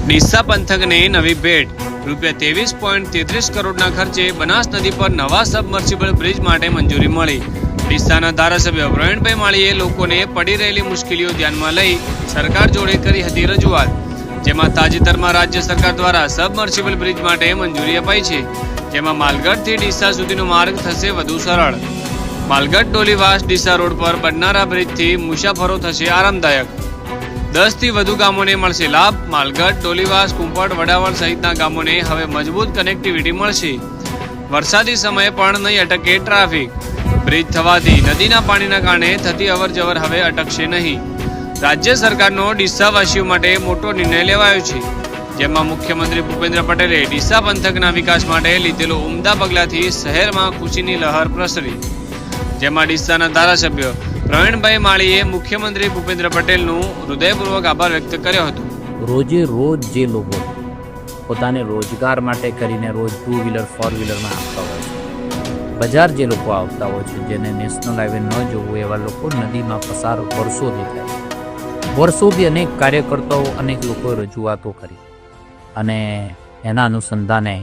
ડીસા પંથકને નવી ભેટ ₹23.33 કરોડના ખર્ચે બનાસ નદી પર નવા સબમર્સિબલ બ્રિજ માટે મંજૂરી મળી। ડીસાના ધારાસભ્ય પ્રવીણભાઈ માળીએ લોકોને પડી રહેલી મુશ્કેલીઓ ધ્યાનમાં લઈ સરકાર જોડે કરી હતી રજૂઆત, જેમાં તાજેતરમાં રાજ્ય સરકાર દ્વારા સબમર્સિબલ બ્રિજ માટે મંજૂરી અપાઈ છે, જેમાં માલગઢથી ડીસા સુધીનો માર્ગ થશે વધુ સરળ। માલગઢ ડોલીવાસ ડીસા રોડ પર બનનારા બ્રિજથી મુસાફરો થશે આરામદાયક। 10 થી વધુ ગામોને મળશે લાભ। માલગઢ, ડોલીવાસ, કુંપટ, વડાવળ સહિતના ગામોને હવે મજબૂત કનેક્ટિવિટી મળશે। વરસાદી સમયે પણ નહીં અટકે ટ્રાફિક। બ્રિજ થવાથી નદીના પાણીના કારણે થતી અવરજવર હવે અટકશે નહીં। રાજ્ય સરકારનો ડીસાવાસીઓ માટે મોટો નિર્ણય લેવાયો છે, જેમાં મુખ્યમંત્રી ભૂપેન્દ્ર પટેલે ડીસા પંથકના વિકાસ માટે લીધેલો ઉમદા પગલાથી શહેરમાં ખુશીની લહેર પ્રસરી, જેમાં ડીસાના ધારાસભ્ય પ્રવીણભાઈ માળીએ મુખ્યમંત્રી ભૂપેન્દ્ર પટેલનું હૃદયપૂર્વક આભાર વ્યક્ત કર્યો હતો। રોજે રોજ જે લોકો પોતાને રોજગાર માટે કરીને રોજ 2 વ્હીલર 4 વ્હીલરમાં આવતા હોય છે, બજાર જે લોકો આવતા હોય છે, જેને નેશનલ હાઈવે ન જોવું એવા લોકો નદીમાં પસાર વર્ષોથી થાય છે। વર્ષોથી અનેક કાર્યકર્તાઓ અનેક લોકોએ રજૂઆતો કરી અને એના અનુસંધાને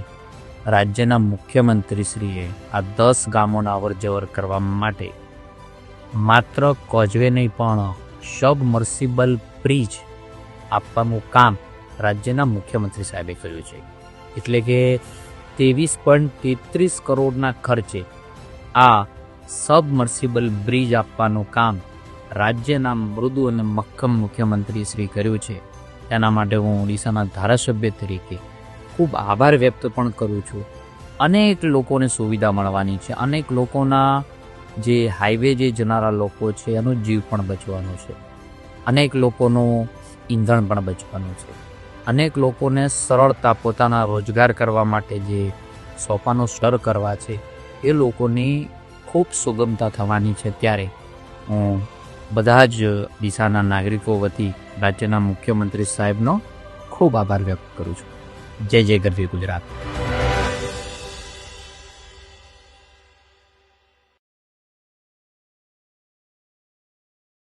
રાજ્યના મુખ્યમંત્રીશ્રીએ આ 10 ગામોના અવરજવર કરવા માટે માત્ર કોઝવે નહીં પણ સબમર્સિબલ બ્રિજ આપવાનું કામ રાજ્યના મુખ્યમંત્રી સાહેબે કર્યું છે। એટલે કે 23.33 કરોડના ખર્ચે આ સબમર્સિબલ બ્રિજ આપવાનું કામ રાજ્યના મૃદુ અને મક્કમ મુખ્યમંત્રી શ્રી કર્યું છે। એના માટે હું ઓડિશાના ધારાસભ્ય તરીકે ખૂબ આભાર વ્યક્ત પણ કરું છું। અનેક લોકોને સુવિધા મળવાની છે, અનેક લોકોના જે હાઈવે જે જનારા લોકો છે એનો જીવ પણ બચવાનો છે, અનેક લોકોનું ઈંધણ પણ બચવાનું છે, અનેક લોકોને સરળતા પોતાના રોજગાર કરવા માટે જે સોપાનો સ્ટર કરવા છે એ લોકોની ખૂબ સુગમતા થવાની છે। ત્યારે હું બધા જ ડીસાના નાગરિકો વતી રાજ્યના મુખ્યમંત્રી સાહેબનો ખૂબ આભાર વ્યક્ત કરું છું। જય જય ગરવી ગુજરાત।